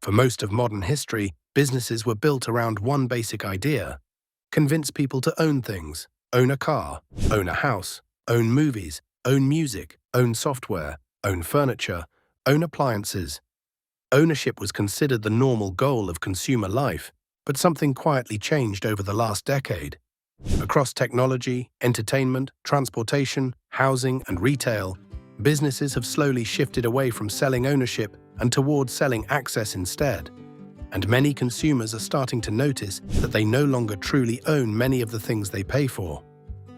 For most of modern history, businesses were built around one basic idea: convince people to own things, own a car, own a house, own movies, own music, own software, own furniture, own appliances. Ownership was considered the normal goal of consumer life, but something quietly changed over the last decade. Across technology, entertainment, transportation, housing, and retail, businesses have slowly shifted away from selling ownership and towards selling access instead. And many consumers are starting to notice that they no longer truly own many of the things they pay for.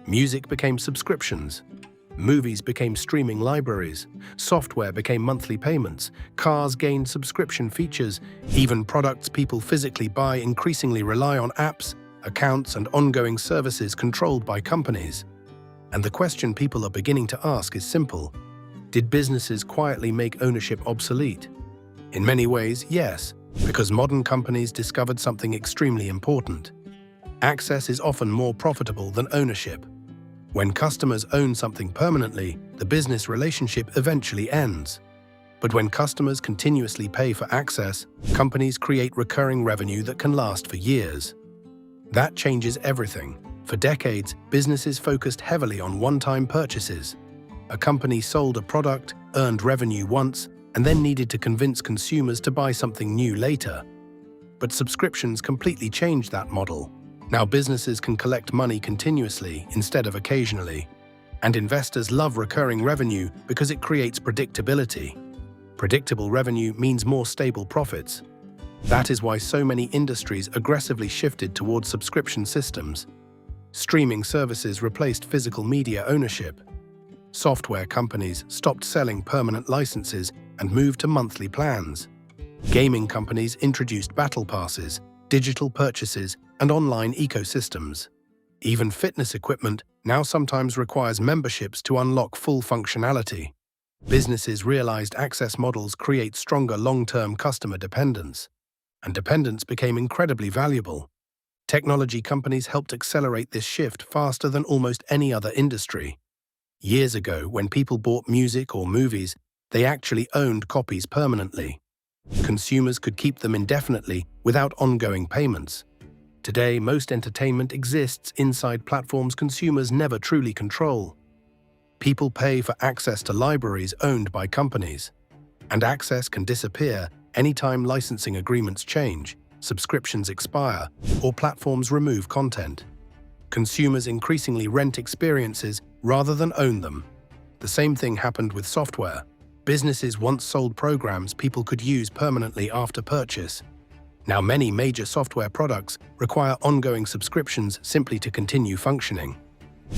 Music became subscriptions. Movies became streaming libraries. Software became monthly payments. Cars gained subscription features. Even products people physically buy increasingly rely on apps, accounts, and ongoing services controlled by companies. And the question people are beginning to ask is simple: did businesses quietly make ownership obsolete? In many ways, yes, because modern companies discovered something extremely important. Access is often more profitable than ownership. When customers own something permanently, the business relationship eventually ends. But when customers continuously pay for access, companies create recurring revenue that can last for years. That changes everything. For decades, businesses focused heavily on one-time purchases. A company sold a product, earned revenue once, and then needed to convince consumers to buy something new later. But subscriptions completely changed that model. Now businesses can collect money continuously instead of occasionally. And investors love recurring revenue because it creates predictability. Predictable revenue means more stable profits. That is why so many industries aggressively shifted towards subscription systems. Streaming services replaced physical media ownership. Software companies stopped selling permanent licenses and moved to monthly plans. Gaming companies introduced battle passes, digital purchases, and online ecosystems. Even fitness equipment now sometimes requires memberships to unlock full functionality. Businesses realized access models create stronger long-term customer dependence, and dependence became incredibly valuable. Technology companies helped accelerate this shift faster than almost any other industry. Years ago, when people bought music or movies, they actually owned copies permanently. Consumers could keep them indefinitely without ongoing payments. Today, most entertainment exists inside platforms consumers never truly control. People pay for access to libraries owned by companies. And access can disappear anytime licensing agreements change, subscriptions expire, or platforms remove content. Consumers increasingly rent experiences rather than own them. The same thing happened with software. Businesses once sold programs people could use permanently after purchase. Now many major software products require ongoing subscriptions simply to continue functioning.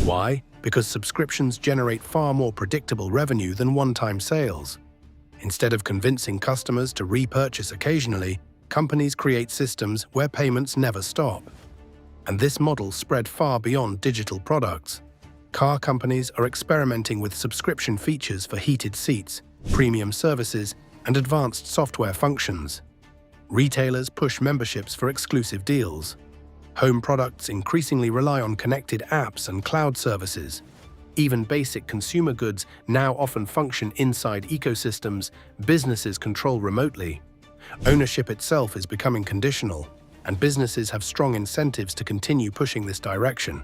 Why? Because subscriptions generate far more predictable revenue than one-time sales. Instead of convincing customers to repurchase occasionally, companies create systems where payments never stop. And this model spread far beyond digital products. Car companies are experimenting with subscription features for heated seats, premium services, and advanced software functions. Retailers push memberships for exclusive deals. Home products increasingly rely on connected apps and cloud services. Even basic consumer goods now often function inside ecosystems businesses control remotely. Ownership itself is becoming conditional, and businesses have strong incentives to continue pushing this direction.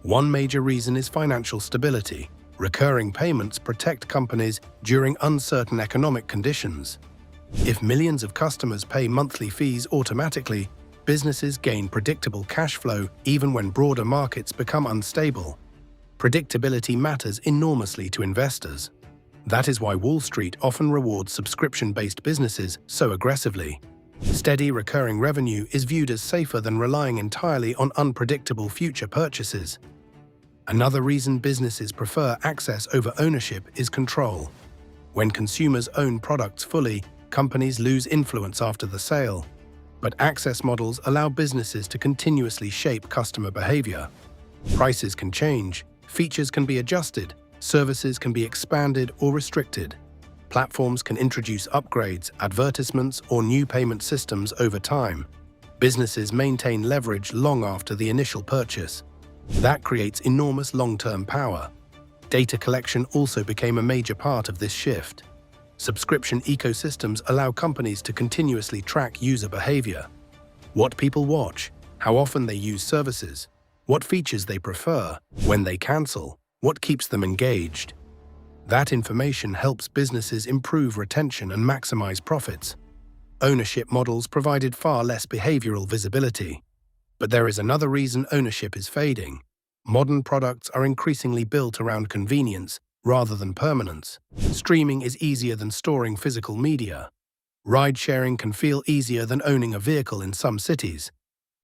One major reason is financial stability. Recurring payments protect companies during uncertain economic conditions. If millions of customers pay monthly fees automatically, businesses gain predictable cash flow even when broader markets become unstable. Predictability matters enormously to investors. That is why Wall Street often rewards subscription-based businesses so aggressively. Steady recurring revenue is viewed as safer than relying entirely on unpredictable future purchases. Another reason businesses prefer access over ownership is control. When consumers own products fully, companies lose influence after the sale. But access models allow businesses to continuously shape customer behavior. Prices can change, features can be adjusted, services can be expanded or restricted. Platforms can introduce upgrades, advertisements, or new payment systems over time. Businesses maintain leverage long after the initial purchase. That creates enormous long-term power. Data collection also became a major part of this shift. Subscription ecosystems allow companies to continuously track user behavior, what people watch, how often they use services, what features they prefer, when they cancel, what keeps them engaged. That information helps businesses improve retention and maximize profits. Ownership models provided far less behavioral visibility. But there is another reason ownership is fading. Modern products are increasingly built around convenience rather than permanence. Streaming is easier than storing physical media. Ride-sharing can feel easier than owning a vehicle in some cities.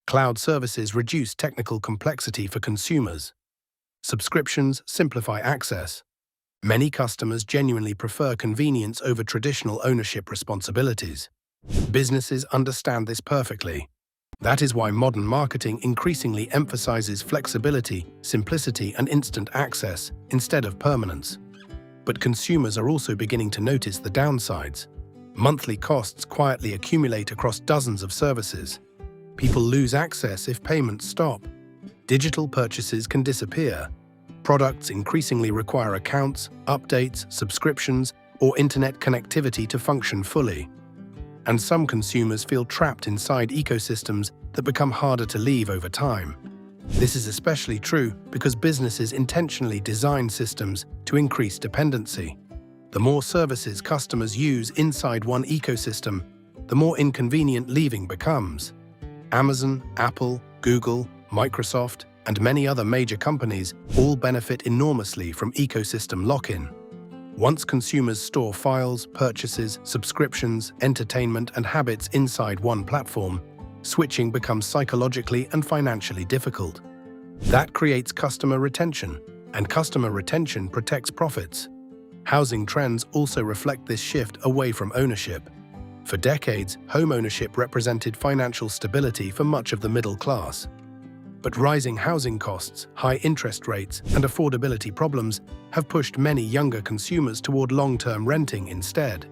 Cloud services reduce technical complexity for consumers. Subscriptions simplify access. Many customers genuinely prefer convenience over traditional ownership responsibilities. Businesses understand this perfectly. That is why modern marketing increasingly emphasizes flexibility, simplicity, and instant access instead of permanence. But consumers are also beginning to notice the downsides. Monthly costs quietly accumulate across dozens of services. People lose access if payments stop. Digital purchases can disappear. Products increasingly require accounts, updates, subscriptions, or internet connectivity to function fully. And some consumers feel trapped inside ecosystems that become harder to leave over time. This is especially true because businesses intentionally design systems to increase dependency. The more services customers use inside one ecosystem, the more inconvenient leaving becomes. Amazon, Apple, Google, Microsoft, and many other major companies all benefit enormously from ecosystem lock-in. Once consumers store files, purchases, subscriptions, entertainment, and habits inside one platform, switching becomes psychologically and financially difficult. That creates customer retention, and customer retention protects profits. Housing trends also reflect this shift away from ownership. For decades, home ownership represented financial stability for much of the middle class. But rising housing costs, high interest rates, and affordability problems have pushed many younger consumers toward long-term renting instead.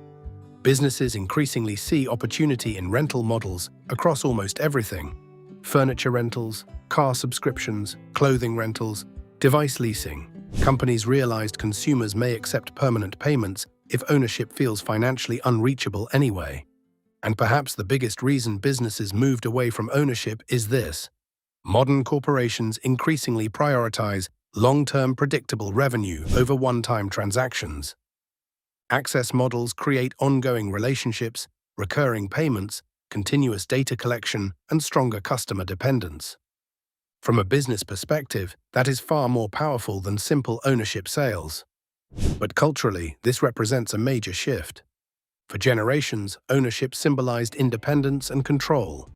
Businesses increasingly see opportunity in rental models across almost everything: furniture rentals, car subscriptions, clothing rentals, device leasing. Companies realized consumers may accept permanent payments if ownership feels financially unreachable anyway. And perhaps the biggest reason businesses moved away from ownership is this: modern corporations increasingly prioritize long-term predictable revenue over one-time transactions. Access models create ongoing relationships, recurring payments, continuous data collection, and stronger customer dependence. From a business perspective, that is far more powerful than simple ownership sales. But culturally, this represents a major shift. For generations, ownership symbolized independence and control.